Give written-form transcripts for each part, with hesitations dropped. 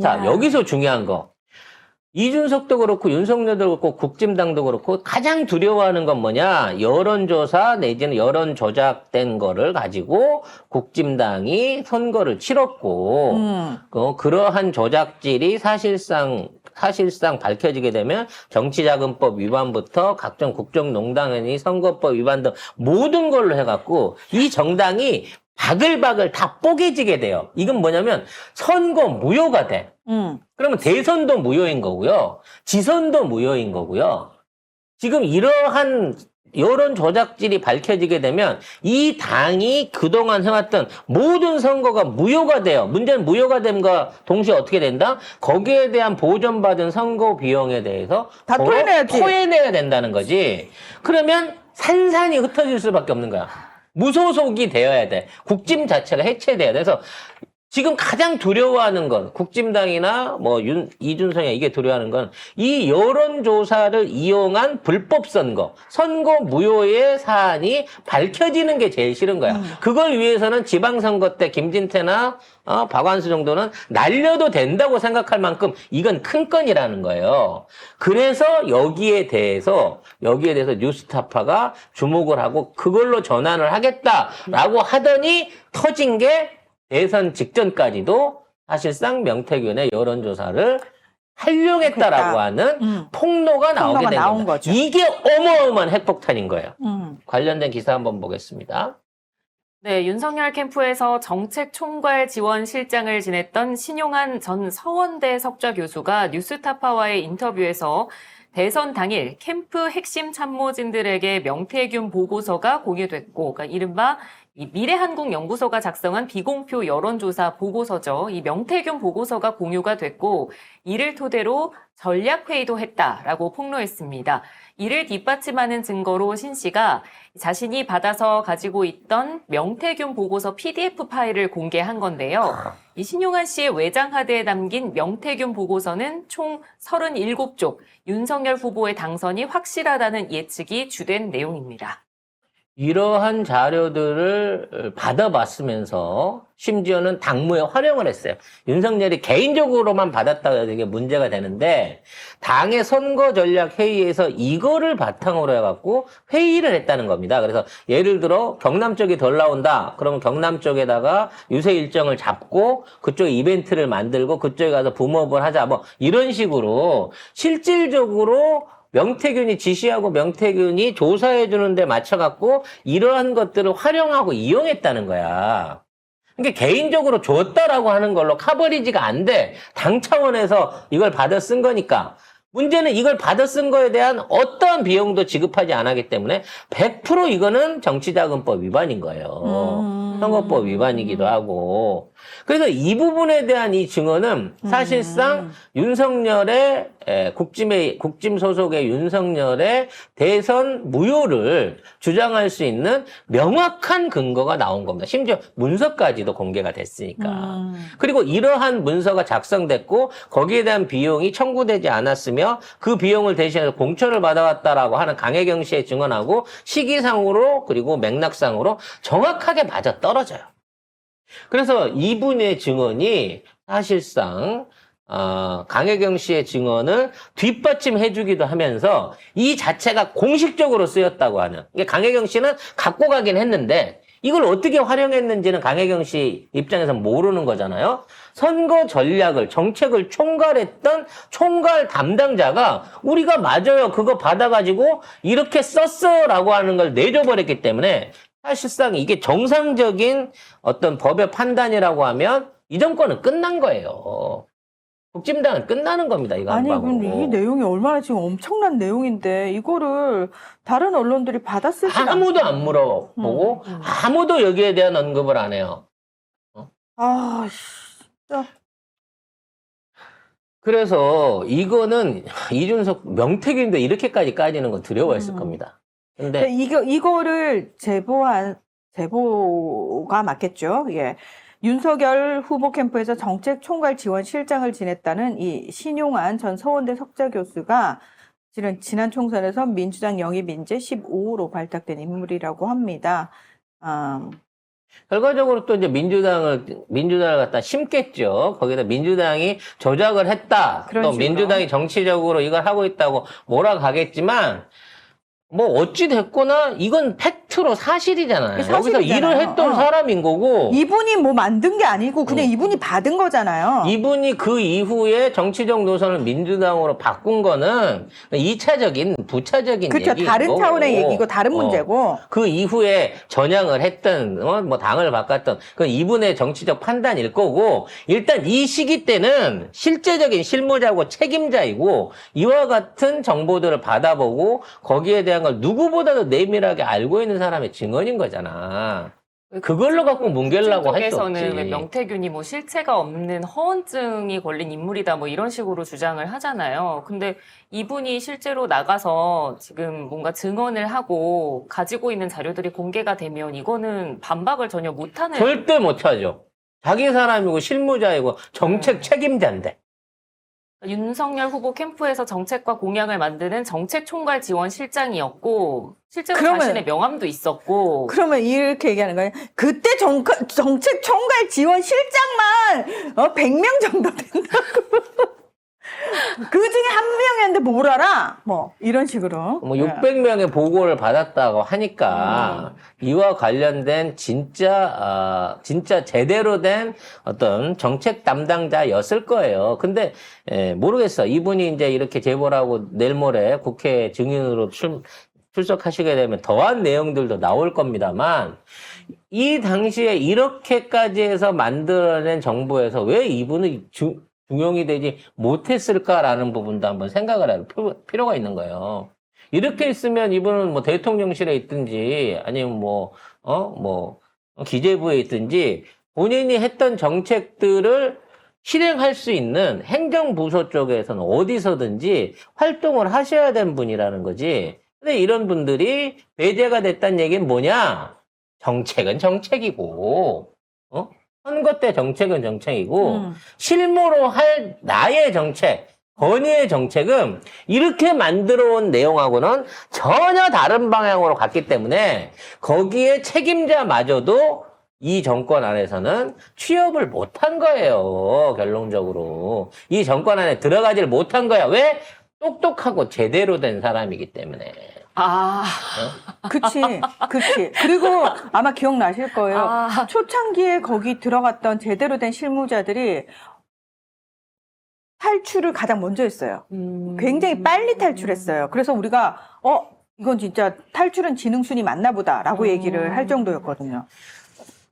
자, 야. 여기서 중요한 거. 이준석도 그렇고 윤석열도 그렇고 국진당도 그렇고 가장 두려워하는 건 뭐냐? 여론조사 내지는 여론 조작된 거를 가지고 국진당이 선거를 치렀고 그러한 조작질이 사실상 밝혀지게 되면 정치자금법 위반부터 각종 국정농단이니 선거법 위반 등 모든 걸로 해갖고 이 정당이 바글바글 다 뽀개지게 돼요. 이건 뭐냐면 선거 무효가 돼. 그러면 대선도 무효인 거고요. 지선도 무효인 거고요. 지금 이러한 여론 조작질이 밝혀지게 되면 이 당이 그동안 해왔던 모든 선거가 무효가 돼요. 문제는 무효가 됨과 동시에 어떻게 된다? 거기에 대한 보전받은 선거 비용에 대해서 다 토해내야지. 토해내야 된다는 거지. 그러면 산산이 흩어질 수밖에 없는 거야. 무소속이 되어야 돼. 국짐 자체가 해체돼야 돼. 그래서 지금 가장 두려워하는 건 국진당이나 뭐 이준석이 이게 두려워하는 건 이 여론조사를 이용한 불법 선거 무효의 사안이 밝혀지는 게 제일 싫은 거야. 그걸 위해서는 지방선거 때 김진태나 박완수 정도는 날려도 된다고 생각할 만큼 이건 큰 건이라는 거예요. 그래서 여기에 대해서 뉴스타파가 주목을 하고 그걸로 전환을 하겠다라고 하더니 터진 게 대선 직전까지도 사실상 명태균의 여론조사를 활용했다라고 하는 폭로가 나오게 된 겁니다. 거죠. 이게 어마어마한 핵폭탄인 거예요. 관련된 기사 한번 보겠습니다. 네, 윤석열 캠프에서 정책총괄지원실장을 지냈던 신용한 전 서원대 석좌 교수가 뉴스타파와의 인터뷰에서 대선 당일 캠프 핵심 참모진들에게 명태균 보고서가 공유됐고, 그러니까 이른바 이 미래한국연구소가 작성한 비공표 여론조사 보고서죠. 이 명태균 보고서가 공유가 됐고 이를 토대로 전략회의도 했다라고 폭로했습니다. 이를 뒷받침하는 증거로 신 씨가 자신이 받아서 가지고 있던 명태균 보고서 PDF 파일을 공개한 건데요. 이 신용한 씨의 외장하드에 담긴 명태균 보고서는 총 37쪽, 윤석열 후보의 당선이 확실하다는 예측이 주된 내용입니다. 이러한 자료들을 받아봤으면서 심지어는 당무에 활용을 했어요. 윤석열이 개인적으로만 받았다가 이게 문제가 되는데 당의 선거 전략 회의에서 이거를 바탕으로 해갖고 회의를 했다는 겁니다. 그래서 예를 들어 경남 쪽이 덜 나온다. 그러면 경남 쪽에다가 유세 일정을 잡고 그쪽 이벤트를 만들고 그쪽에 가서 붐업을 하자. 뭐 이런 식으로 실질적으로 명태균이 지시하고 명태균이 조사해 주는 데 맞춰갖고 이러한 것들을 활용하고 이용했다는 거야. 그러니까 개인적으로 줬다라고 하는 걸로 커버리지가 안 돼. 당 차원에서 이걸 받아 쓴 거니까. 문제는 이걸 받아 쓴 거에 대한 어떠한 비용도 지급하지 않았기 때문에 100% 이거는 정치자금법 위반인 거예요. 선거법 위반이기도 하고. 그래서 이 부분에 대한 이 증언은 사실상 윤석열의 국짐 소속의 윤석열의 대선 무효를 주장할 수 있는 명확한 근거가 나온 겁니다. 심지어 문서까지도 공개가 됐으니까. 그리고 이러한 문서가 작성됐고 거기에 대한 비용이 청구되지 않았으며 그 비용을 대신해서 공천을 받아왔다라고 하는 강혜경 씨의 증언하고 시기상으로 그리고 맥락상으로 정확하게 맞아 떨어져요. 그래서 이분의 증언이 사실상 강혜경 씨의 증언을 뒷받침해주기도 하면서 이 자체가 공식적으로 쓰였다고 하는. 그러니까 강혜경 씨는 갖고 가긴 했는데 이걸 어떻게 활용했는지는 강혜경 씨 입장에서 모르는 거잖아요. 선거 전략을, 정책을 총괄했던 총괄 담당자가 우리가 맞아요. 그거 받아가지고 이렇게 썼어라고 하는 걸 내줘버렸기 때문에 사실상 이게 정상적인 어떤 법의 판단이라고 하면 이 정권은 끝난 거예요. 국짐당은 끝나는 겁니다. 이거 아니, 한방으로. 근데 이 내용이 얼마나 지금 엄청난 내용인데 이거를 다른 언론들이 받아쓰지 아무도 안 물어보고 아무도 여기에 대한 언급을 안 해요. 아, 진짜. 그래서 이거는 이준석, 명태균도 이렇게까지 까지는 건 두려워했을 겁니다. 근데 이거를 제보가 맞겠죠. 예. 윤석열 후보 캠프에서 정책총괄지원실장을 지냈다는 이 신용한 전 서원대 석좌 교수가 지난 총선에서 민주당 영입 인재 15호로 발탁된 인물이라고 합니다. 결과적으로 또 이제 민주당을 갖다 심겠죠. 거기다 민주당이 조작을 했다. 그런 또 식으로. 민주당이 정치적으로 이걸 하고 있다고 몰아가겠지만, 뭐 어찌 됐거나 이건 팩트로 사실이잖아요. 여기서 사실이잖아요. 일을 했던 사람인 거고, 이분이 뭐 만든 게 아니고 그냥 이분이 받은 거잖아요. 이분이 그 이후에 정치적 노선을 민주당으로 바꾼 거는 2차적인, 부차적인 그렇죠. 얘기인 다른 거고. 차원의 얘기고 다른 문제고. 그 이후에 전향을 했든, 뭐 당을 바꿨든, 그건 이분의 정치적 판단일 거고, 일단 이 시기 때는 실제적인 실무자고 책임자이고, 이와 같은 정보들을 받아보고, 거기에 대한 걸 누구보다도 내밀하게 알고 있는 사람의 증언인 거잖아. 그걸로 갖고 뭉개려고 할 수 없지. 쪽에서는 왜 명태균이 뭐 실체가 없는 허언증이 걸린 인물이다 뭐 이런 식으로 주장을 하잖아요. 근데 이분이 실제로 나가서 지금 뭔가 증언을 하고 가지고 있는 자료들이 공개가 되면 이거는 반박을 전혀 못하는. 절대 못하죠. 자기 사람이고 실무자이고 정책 책임자인데. 윤석열 후보 캠프에서 정책과 공약을 만드는 정책총괄지원실장이었고 실제로 그러면- 자신의 명함도 있었고 그러면 이렇게 얘기하는 거예요. 그때 정책 총괄 지원 실장만 100명 정도 된다고. 그 중에 한 명이었는데 뭘 알아? 뭐 이런 식으로. 뭐 600명의 보고를 받았다고 하니까 이와 관련된 진짜 제대로 된 어떤 정책 담당자였을 거예요. 근데 모르겠어. 이분이 이제 이렇게 제보를 하고 내일 모레 국회 증인으로 출석하시게 되면 더한 내용들도 나올 겁니다만 이 당시에 이렇게까지 해서 만들어낸 정부에서 왜 이분이 중용이 되지 못했을까라는 부분도 한번 생각을 할 필요가 있는 거예요. 이렇게 있으면 이분은 뭐 대통령실에 있든지 아니면 기재부에 있든지 본인이 했던 정책들을 실행할 수 있는 행정부서 쪽에서는 어디서든지 활동을 하셔야 되는 분이라는 거지. 근데 이런 분들이 배제가 됐다는 얘기는 뭐냐? 정책은 정책이고, 선거 때 정책은 정책이고, 실무로 할 나의 정책, 건의의 정책은 이렇게 만들어 온 내용하고는 전혀 다른 방향으로 갔기 때문에 거기에 책임자마저도 이 정권 안에서는 취업을 못한 거예요, 결론적으로. 이 정권 안에 들어가지를 못한 거야. 왜? 똑똑하고 제대로 된 사람이기 때문에. 그치. 그리고 아마 기억나실 거예요. 아. 초창기에 거기 들어갔던 제대로 된 실무자들이 탈출을 가장 먼저 했어요. 굉장히 빨리 탈출했어요. 그래서 우리가, 이건 진짜 탈출은 지능순이 맞나 보다라고 얘기를 할 정도였거든요.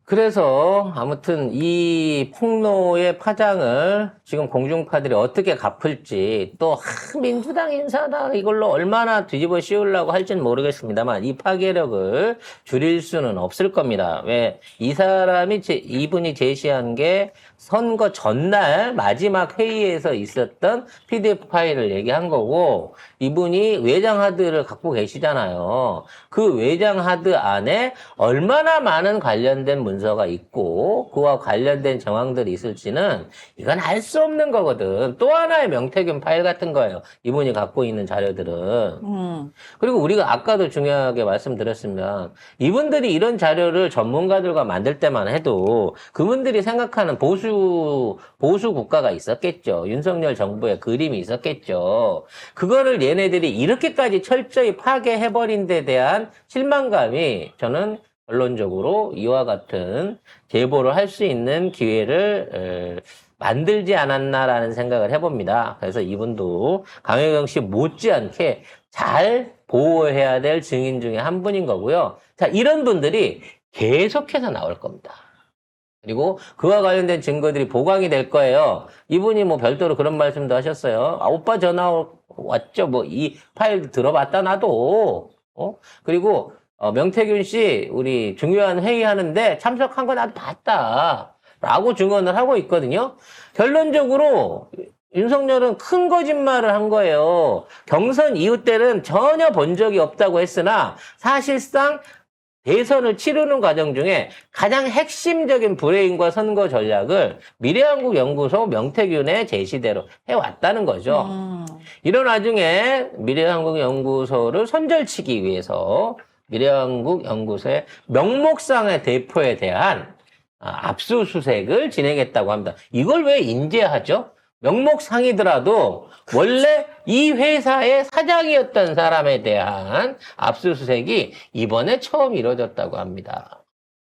그래서 아무튼 이 폭로의 파장을 지금 공중파들이 어떻게 갚을지 또 민주당 인사다 이걸로 얼마나 뒤집어 씌우려고 할지는 모르겠습니다만 이 파괴력을 줄일 수는 없을 겁니다. 왜? 이분이 제시한 게 선거 전날 마지막 회의에서 있었던 PDF 파일을 얘기한 거고 이분이 외장 하드를 갖고 계시잖아요. 그 외장 하드 안에 얼마나 많은 관련된 문서가 있고 그와 관련된 정황들이 있을지는 이건 알 수 없는 거거든. 또 하나의 명태균 파일 같은 거예요. 이분이 갖고 있는 자료들은. 그리고 우리가 아까도 중요하게 말씀드렸습니다. 이분들이 이런 자료를 전문가들과 만들 때만 해도 그분들이 생각하는 보수 국가가 있었겠죠. 윤석열 정부의 그림이 있었겠죠. 그거를 얘네들이 이렇게까지 철저히 파괴해버린 데 대한 실망감이 저는 결론적으로 이와 같은 제보를 할 수 있는 기회를 만들지 않았나라는 생각을 해봅니다. 그래서 이분도 강혜경 씨 못지않게 잘 보호해야 될 증인 중에 한 분인 거고요. 자, 이런 분들이 계속해서 나올 겁니다. 그리고 그와 관련된 증거들이 보강이 될 거예요. 이분이 뭐 별도로 그런 말씀도 하셨어요. 오빠 전화 왔죠? 뭐 이 파일 들어봤다 나도. 그리고 명태균 씨 우리 중요한 회의하는데 참석한 거 나도 봤다. 라고 증언을 하고 있거든요. 결론적으로 윤석열은 큰 거짓말을 한 거예요. 경선 이후 때는 전혀 본 적이 없다고 했으나 사실상 대선을 치르는 과정 중에 가장 핵심적인 브레인과 선거 전략을 미래한국연구소 명태균의 제시대로 해왔다는 거죠. 이런 와중에 미래한국연구소를 손절치기 위해서 미래한국 연구소의 명목상의 대표에 대한 압수수색을 진행했다고 합니다. 이걸 왜 인제하죠? 명목상이더라도 원래 이 회사의 사장이었던 사람에 대한 압수수색이 이번에 처음 이루어졌다고 합니다.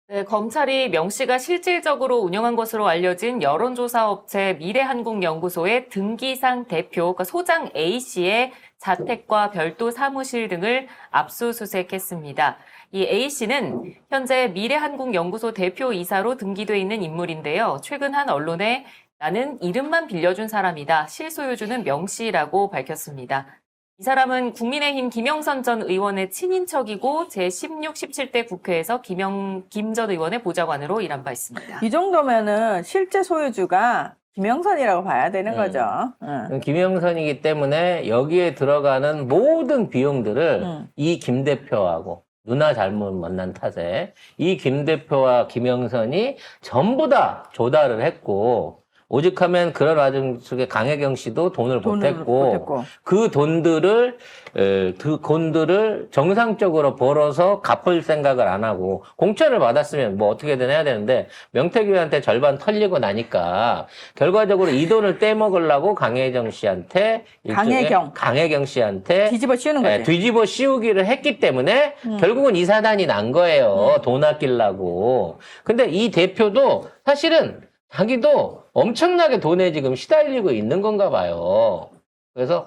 네, 검찰이 명 씨가 실질적으로 운영한 것으로 알려진 여론조사 업체 미래한국연구소의 등기상 대표, 그러니까 소장 A 씨의 자택과 별도 사무실 등을 압수수색했습니다. 이 A 씨는 현재 미래한국연구소 대표이사로 등기돼 있는 인물인데요. 최근 한 언론에 나는 이름만 빌려준 사람이다. 실소유주는 명 씨라고 밝혔습니다. 이 사람은 국민의힘 김영선 전 의원의 친인척이고 제16, 17대 국회에서 김 전 의원의 보좌관으로 일한 바 있습니다. 이 정도면은 실제 소유주가 김영선이라고 봐야 되는 거죠. 김영선이기 때문에 여기에 들어가는 모든 비용들을 이 김 대표하고 누나 잘못 만난 탓에 이 김 대표와 김영선이 전부 다 조달을 했고 오직하면 그런 와중 속에 강혜경 씨도 돈을 보탰고 그 돈들을 정상적으로 벌어서 갚을 생각을 안 하고 공천을 받았으면 뭐 어떻게든 해야 되는데 명태균한테 절반 털리고 나니까 결과적으로 이 돈을 떼먹으려고 강혜경 씨한테 강혜경 씨한테 뒤집어 씌우는 거지. 뒤집어 씌우기를 했기 때문에 결국은 이 사단이 난 거예요. 돈 아끼려고. 근데 이 대표도 사실은 자기도 엄청나게 돈에 지금 시달리고 있는 건가 봐요. 그래서,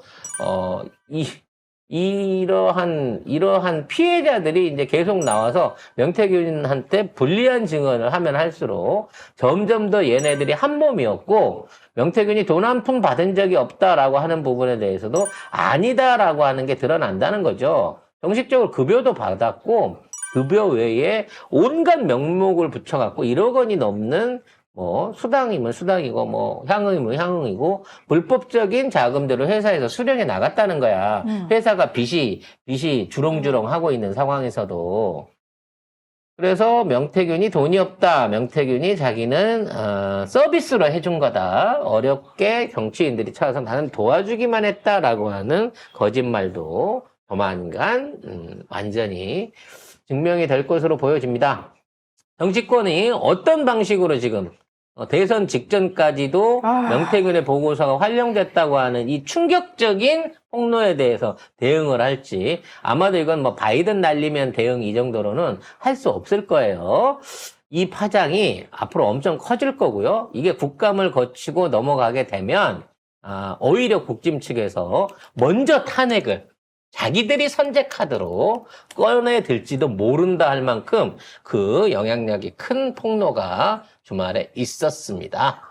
이러한 피해자들이 이제 계속 나와서 명태균한테 불리한 증언을 하면 할수록 점점 더 얘네들이 한 몸이었고, 명태균이 돈 한 푼 받은 적이 없다라고 하는 부분에 대해서도 아니다라고 하는 게 드러난다는 거죠. 정식적으로 급여도 받았고, 급여 외에 온갖 명목을 붙여갖고 1억 원이 넘는 뭐 수당이면 수당이고 뭐 향응이면 향응이고 불법적인 자금들을 회사에서 수령해 나갔다는 거야. 회사가 빚이 주렁주렁 하고 있는 상황에서도. 그래서 명태균이 돈이 없다. 명태균이 자기는 서비스로 해준 거다. 어렵게 정치인들이 찾아서 나는 도와주기만 했다라고 하는 거짓말도 조만간 완전히 증명이 될 것으로 보여집니다. 정치권이 어떤 방식으로 지금 대선 직전까지도 명태균의 보고서가 활용됐다고 하는 이 충격적인 폭로에 대해서 대응을 할지 아마도 이건 뭐 바이든 날리면 대응 이 정도로는 할 수 없을 거예요. 이 파장이 앞으로 엄청 커질 거고요. 이게 국감을 거치고 넘어가게 되면 오히려 국짐 측에서 먼저 탄핵을 자기들이 선제 카드로 꺼내들지도 모른다 할 만큼 그 영향력이 큰 폭로가 주말에 있었습니다.